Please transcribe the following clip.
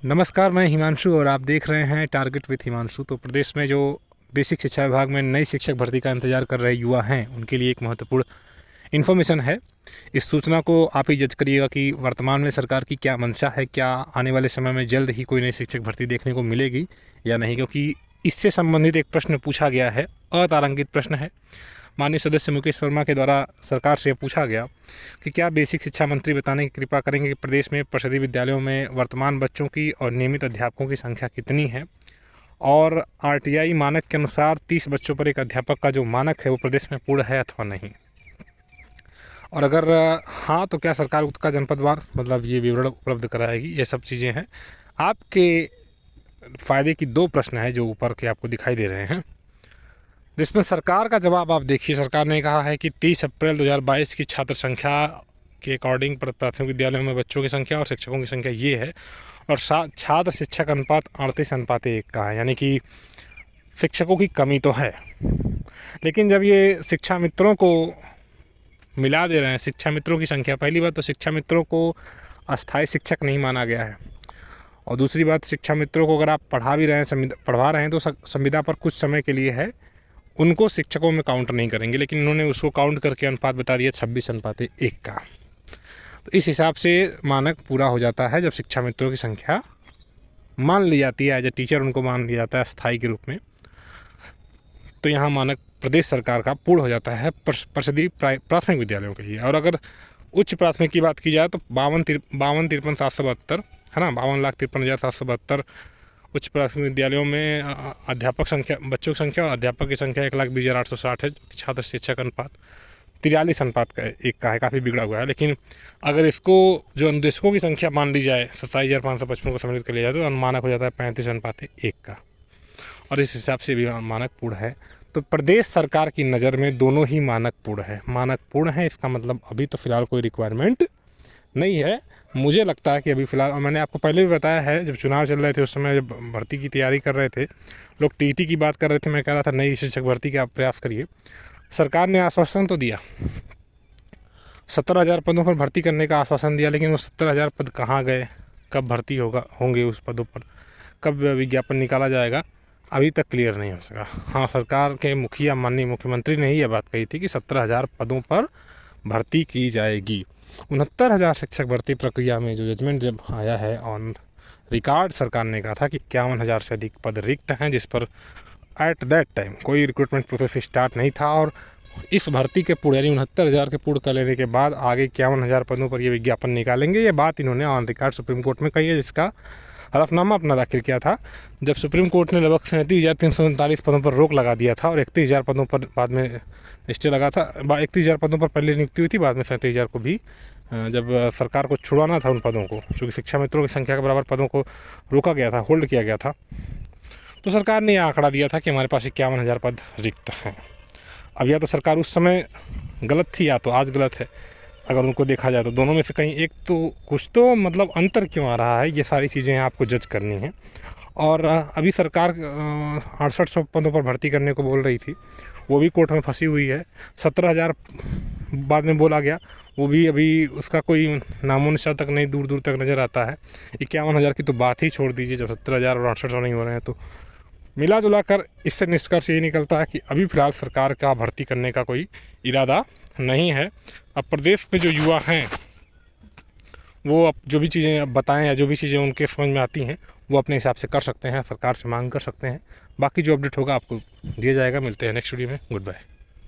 नमस्कार, मैं हिमांशु और आप देख रहे हैं टारगेट विथ हिमांशु। तो प्रदेश में जो बेसिक शिक्षा विभाग में नई शिक्षक भर्ती का इंतजार कर रहे युवा हैं, उनके लिए एक महत्वपूर्ण इन्फॉर्मेशन है। इस सूचना को आप ही जज करिएगा कि वर्तमान में सरकार की क्या मंशा है, क्या आने वाले समय में जल्द ही कोई नई शिक्षक भर्ती देखने को मिलेगी या नहीं, क्योंकि इससे संबंधित एक प्रश्न पूछा गया है, अतारांकित प्रश्न है। माननीय सदस्य मुकेश वर्मा के द्वारा सरकार से पूछा गया कि क्या बेसिक शिक्षा मंत्री बताने की कृपा करेंगे कि प्रदेश में परिषदीय विद्यालयों में वर्तमान बच्चों की और नियमित अध्यापकों की संख्या कितनी है, और आरटीआई मानक के अनुसार 30 बच्चों पर एक अध्यापक का जो मानक है वो प्रदेश में पूर्ण है अथवा नहीं, और अगर हाँ तो क्या सरकार उसका जनपदवार मतलब ये विवरण उपलब्ध कराएगी। ये सब चीज़ें हैं। आपके फ़ायदे की दो प्रश्न हैं जो ऊपर के आपको दिखाई दे रहे हैं, जिसमें सरकार का जवाब आप देखिए। सरकार ने कहा है कि 30 अप्रैल 2022 की छात्र संख्या के अकॉर्डिंग प्राथमिक विद्यालयों में बच्चों की संख्या और शिक्षकों की संख्या ये है, और छात्र शिक्षक अनुपात 38:1 का है, यानी कि शिक्षकों की कमी तो है। लेकिन जब ये शिक्षा मित्रों को मिला दे रहे हैं, शिक्षा मित्रों की संख्या, पहली बात तो शिक्षा मित्रों को अस्थायी शिक्षक नहीं माना गया है, और दूसरी बात शिक्षा मित्रों को अगर आप पढ़ा रहे हैं तो संविदा पर कुछ समय के लिए है, उनको शिक्षकों में काउंट नहीं करेंगे। लेकिन इन्होंने उसको काउंट करके अनुपात बता दिया 26:1 का। तो इस हिसाब से मानक पूरा हो जाता है जब शिक्षा मित्रों की संख्या मान ली जाती है, एज ए टीचर उनको मान लिया जाता है स्थायी के रूप में। तो यहाँ मानक प्रदेश सरकार का पूर्ण हो जाता है परिषदीय प्राथमिक विद्यालयों के लिए। और अगर उच्च प्राथमिक की बात की जाए तो 52,53,772 है ना, 52,53,772 उच्च प्राथमिक विद्यालयों में अध्यापक संख्या, बच्चों की संख्या और अध्यापक की संख्या 1,20,860 है। छात्र शिक्षक अनुपात 43:1 का है, काफ़ी बिगड़ा हुआ है। लेकिन अगर इसको जो अनुदेशकों की संख्या मान ली जाए 27,555 को सम्मिलित कर लिया जाए तो अनुमानक हो जाता है 35:1 का, और इस हिसाब से भी मानक पूर्ण है। तो प्रदेश सरकार की नज़र में दोनों ही मानक पूर्ण है। मानक पूर्ण है इसका मतलब अभी तो फ़िलहाल कोई रिक्वायरमेंट नहीं है। मुझे लगता है कि अभी फ़िलहाल, और मैंने आपको पहले भी बताया है, जब चुनाव चल रहे थे उस समय जब भर्ती की तैयारी कर रहे थे लोग, टीटी की बात कर रहे थे, मैं कह रहा था नई शिक्षक भर्ती का आप प्रयास करिए। सरकार ने आश्वासन तो दिया, 17,000 पदों पर भर्ती करने का आश्वासन दिया, लेकिन वो 17,000 पद कहाँ गए, कब भर्ती होंगे उस पदों पर, कब विज्ञापन निकाला जाएगा, अभी तक क्लियर नहीं हो सका। हाँ, सरकार के मुखिया माननीय मुख्यमंत्री ने ही यह बात कही थी कि 17,000 पदों पर भर्ती की जाएगी। 69,000 शिक्षक भर्ती प्रक्रिया में जो जजमेंट जब आया है ऑन रिकॉर्ड, सरकार ने कहा था कि 51,000 से अधिक पद रिक्त हैं, जिस पर एट दैट टाइम कोई रिक्रूटमेंट प्रोसेस स्टार्ट नहीं था। और इस भर्ती के पूर्ण, यानी 69,000 के पूर्ण कर लेने के बाद आगे 51,000 पदों पर ये विज्ञापन निकालेंगे। ये बात इन्होंने ऑन रिकॉर्ड सुप्रीम कोर्ट में कही है, जिसका हलफनामा अपना दाखिल किया था जब सुप्रीम कोर्ट ने लगभग 37,339 पदों पर रोक लगा दिया था, और 31,000 पदों पर बाद में स्टे लगा था। 31,000 पदों पर पहले नियुक्ति हुई थी, बाद में 37,000 को भी जब सरकार को छुड़ाना था उन पदों को, क्योंकि शिक्षा मित्रों की संख्या के बराबर पदों को रोका गया था, होल्ड किया गया था, तो सरकार ने यह आंकड़ा दिया था कि हमारे पास 51,000 पद रिक्त हैं। अब या तो सरकार उस समय गलत थी या तो आज गलत है। अगर उनको देखा जाए तो दोनों में से कहीं एक तो कुछ तो मतलब अंतर क्यों आ रहा है, ये सारी चीज़ें आपको जज करनी है। और अभी सरकार 6800 पदों पर भर्ती करने को बोल रही थी, वो भी कोर्ट में फंसी हुई है। 17,000 बाद में बोला गया, वो भी अभी उसका कोई नामो निशान तक नहीं, दूर दूर तक नज़र आता है। 51,000 की तो बात ही छोड़ दीजिए, जब 17,000 और 6800 नहीं हो रहे हैं। तो मिला जुला कर इससे निष्कर्ष ये निकलता है कि अभी फ़िलहाल सरकार का भर्ती करने का कोई इरादा नहीं है। अब प्रदेश में जो युवा हैं वो अब जो भी चीज़ें बताएं या जो भी चीज़ें उनके समझ में आती हैं वो अपने हिसाब से कर सकते हैं, सरकार से मांग कर सकते हैं। बाकी जो अपडेट होगा आपको दिया जाएगा। मिलते हैं नेक्स्ट वीडियो में। Good bye.